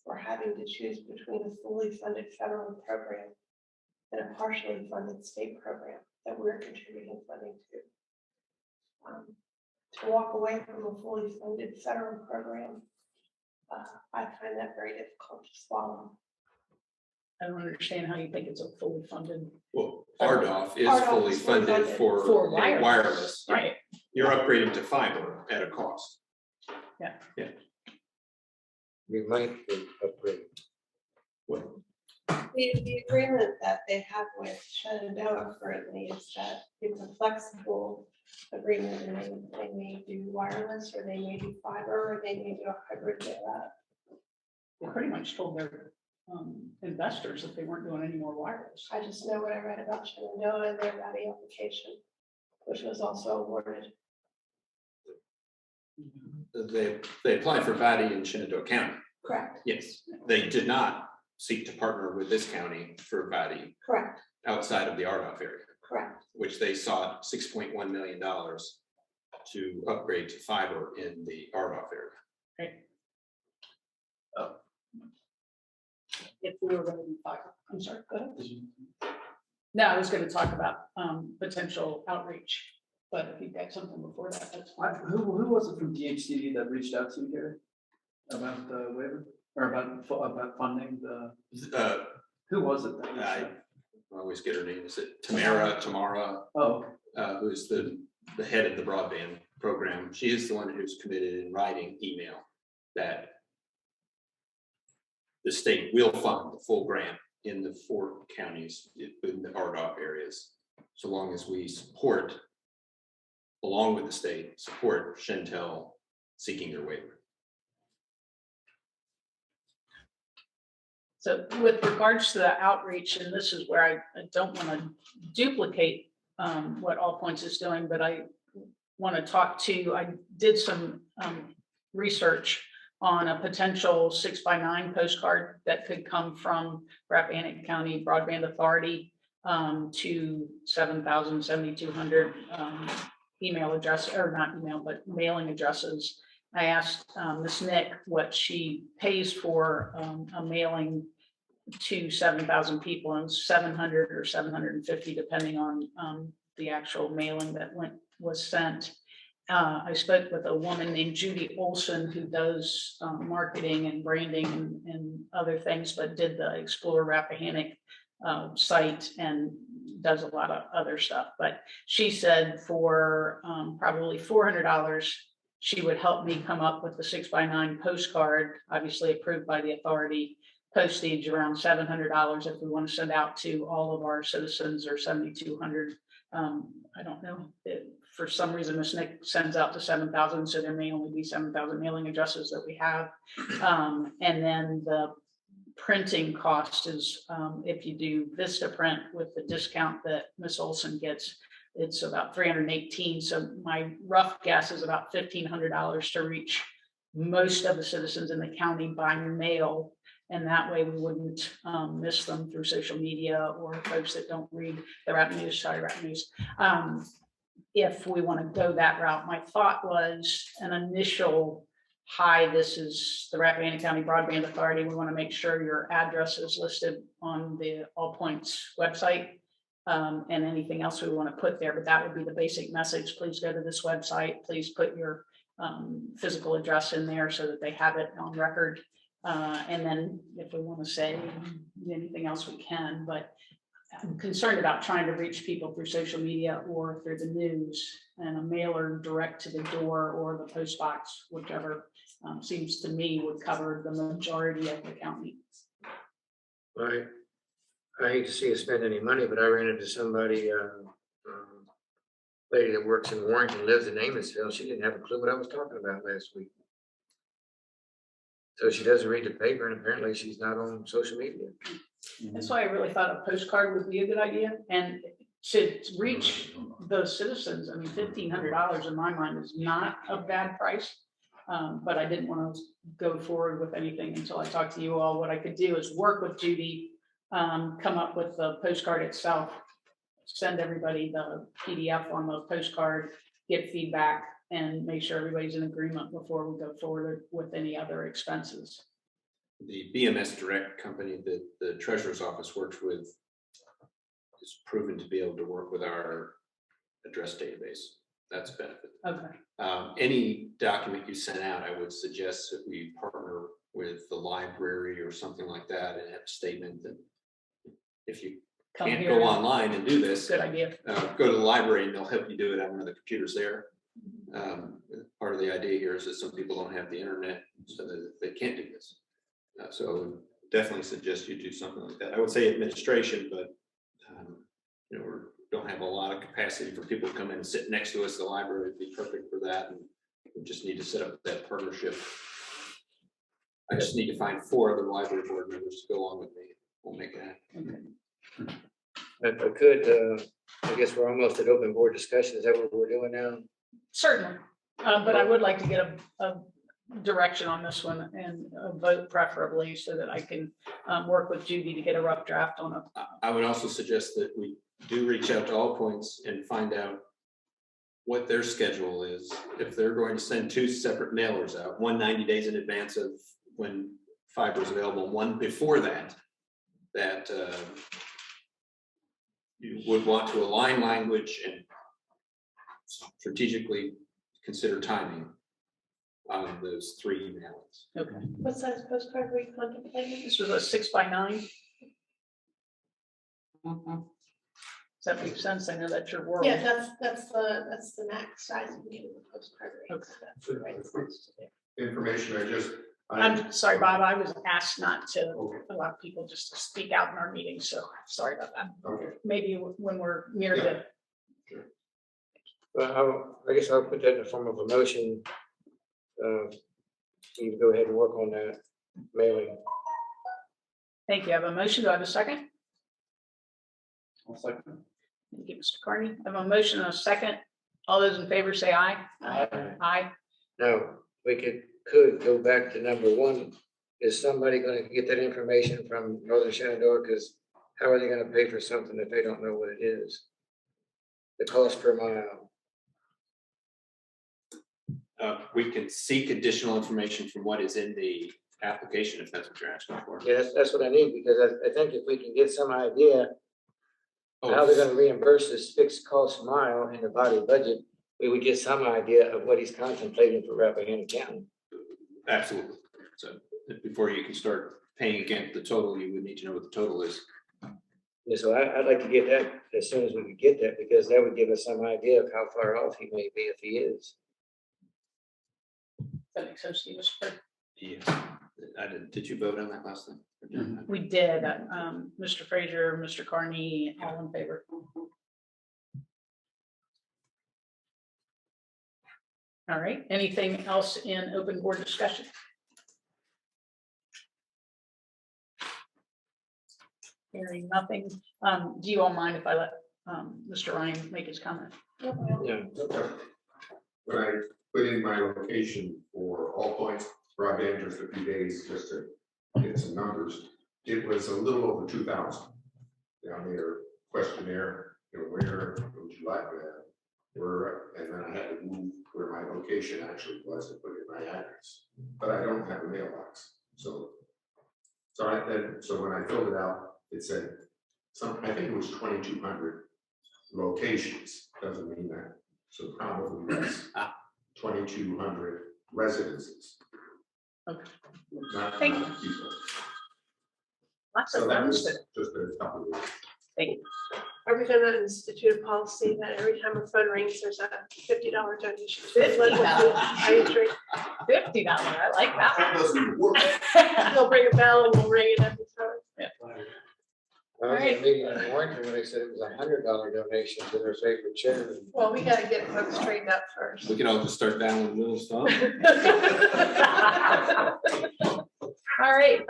we're having to choose between a fully funded federal program and a partially funded state program that we're contributing funding to. To walk away from a fully funded federal program, I find that very difficult to swallow. I don't understand how you think it's a fully funded. Well, RDOF is RDOF fully is fully funded funded. for For wireless. wireless, right. You're upgrading to fiber at a cost. We might be upgraded. Well, The agreement that they have with Shenandoah currently is that it's a flexible agreement, and they may do wireless, or they may do fiber, or they may do a hybrid thereof. They pretty much told their investors that they weren't doing any more wireless. I just know what I read about Shenandoah and their Valley application, which was also awarded. they applied for VATI in Shenandoah County. Correct, Yes, they did not seek to partner with this county for VATI correct, outside of the RDOF area, correct. which they sought $6.1 million to upgrade to fiber in the RDOF area. If we were going to do fiber, I'm sorry, go ahead. No, I was going to talk about potential outreach, but if you've got something before that, that's fine. Who was it from DHCD that reached out to you, Gary? About the waiver, or about funding the, who was it? that reached I out? always get her name. Is it Tamara, Oh, who's the head of the broadband program? She is the one who's committed in writing email that the state will fund the full grant in the 4 counties in the RDOF areas, so long as we support, along with the state, support Shentel seeking their waiver. So with regards to the outreach, and this is where I don't want to duplicate what All Points is doing, but I want to I did some research on a potential 6x9 postcard that could come from Rappahannock County Broadband Authority to 7,000, 7,200 email address, or not email, but mailing addresses. I asked Ms. Nick what she pays for a mailing to 7,000 people, and 700 or 750, depending on the actual mailing that was sent. I spoke with a woman named Judy Olson, who does marketing and branding and other things, but did the Explore Rappahannock site and does a lot of other stuff. But she said for probably $400, she would help me come up with the 6x9 postcard, obviously approved by the authority. Postage around $700 if we want to send out to all of our citizens, or 7,200. I don't know. For some reason, Ms. Nick sends out to 7,000, so there may only be 7,000 mailing addresses that we have. And then the printing cost is, if you do Vista print with the discount that Ms. Olson gets, it's about $318. So my rough guess is about $1,500 to reach most of the citizens in the county by mail. And that way we wouldn't miss them through social media or folks that don't read the Rapp News, Rapp News. If we want to go that route, my thought was an initial, hi, this is the Rappahannock County Broadband Authority. We want to make sure your address is listed on the All Points website, and anything else we want to put there. But that would be the basic message. Please go to this website. Please put your physical address in there so that they have it on record. And then if we want to say anything else we can, but I'm concerned about trying to reach people through social media or through the news, and a mailer direct to the door or the post box, whichever seems to me would cover the majority of the county. Right. I hate to see us spend any money, but I ran into somebody, lady that works in Warrington, lives in Amosville. She didn't have a clue what I was talking about last week. So she doesn't read the paper, and apparently she's not on social media. That's why I really thought a postcard would be a good idea, and to reach those citizens. I mean, $1,500 in my mind is not a bad price, but I didn't want to go forward with anything until I talked to you all. What I could do is work with Judy, come up with the postcard itself, send everybody the PDF on the postcard, get feedback, and make sure everybody's in agreement before we go forward with any other expenses. The BMS Direct company that the treasurer's office works with is proven to be able to work with our address database. That's a benefit. Okay. Any document you send out, I would suggest that we partner with the library or something like that and have a statement that if you can't go online and do this, Good idea. go to the library and they'll help you do it. I know the computer's there. Part of the idea here is that some people don't have the internet, so that they can't do this. So I would definitely suggest you do something like that. I would say administration, but we don't have a lot of capacity for people to come in and sit next to us. The library would be perfect for that, and we just need to set up that partnership. I just need to find 4 other library board members to go along with me. We'll make it happen. If I could, I guess we're almost at open board discussion. Is that what we're doing now? Certainly, but I would like to get a direction on this one, and a vote preferably, so that I can work with Judy to get a rough draft on it. I would also suggest that we do reach out to All Points and find out what their schedule is. If they're going to send 2 separate mailers out, one 90 days in advance of when fiber is available, one before that you would want to align language and strategically consider timing on those 3 mailings. Okay. What size postcard were you contemplating? This was a 6x9. Does that make sense? I know that's your world. Yeah, that's the max size we need of the postcard. Right? So that's the right size to do. Information I'm sorry, Bob, I was asked not to allow people just to speak out in our meetings, so sorry about that. Okay. Maybe when we're near the, Well, I guess I'll put that in the form of a motion. You can go ahead and work on that mailing. thank you. I have a motion. Do I have a second? I'll second. Thank you, Mr. Carney. I have a motion and a second. All those in favor say aye. Aye. Aye. Now, we could go back to number 1. Is somebody going to get that information from Northern Shenandoah? Because how are they going to pay for something if they don't know what it is? The cost per mile. We can seek additional information from what is in the application, if that's what you're asking for. Yeah, that's what I need, because I think if we can get some idea how they're gonna reimburse this fixed cost mile in the body budget, we would get some idea of what he's contemplating for Rappahannock County. Absolutely. So before you can start paying against the total, you would need to know what the total is. Yeah, so I'd like to get that as soon as we could get that, because that would give us some idea of how far off he may be if he is. That makes sense to you, Mr. Clerk? Yeah. Did you vote on that last time? We did, Mr. Frazier, Mr. Carney, all in favor. All right, anything else in open board discussion? Hearing nothing, do you all mind if I let Mr. Ryan make his comment? Yeah. When I put in my location for All Points Broadband just a few days, just to get some numbers, it was a little over 2,000. Down there, questionnaire, where would you like that? Where, and then I had to move where my location actually was and put in my address. But I don't have a mailbox. So when I filled it out, it said I think it was 2,200 locations. Doesn't mean that. So probably that's 2,200 residences. Okay. Not Thank you. people. Lots So of that things was to just a couple of. thank you. Are we gonna institute a policy that every time a phone rings, there's a $50 donation? $50. I agree. $50, I like that. That doesn't work. They'll ring a bell and we'll ring it every time. I was at Alright. a meeting in Warrington when they said it was $100 donation to their favorite charity. Well, we gotta get folks straightened up first. We can all just start down the little stuff. All right,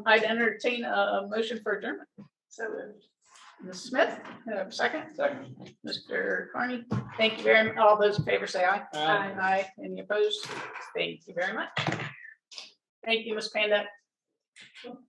I'd entertain a motion for adjournment. So moved. Ms. Smith, second. Second. Mr. Carney, thank you very much. All those in favor say aye. Aye. Aye. Any opposed? Thank you very much. Thank you, Ms. Panda.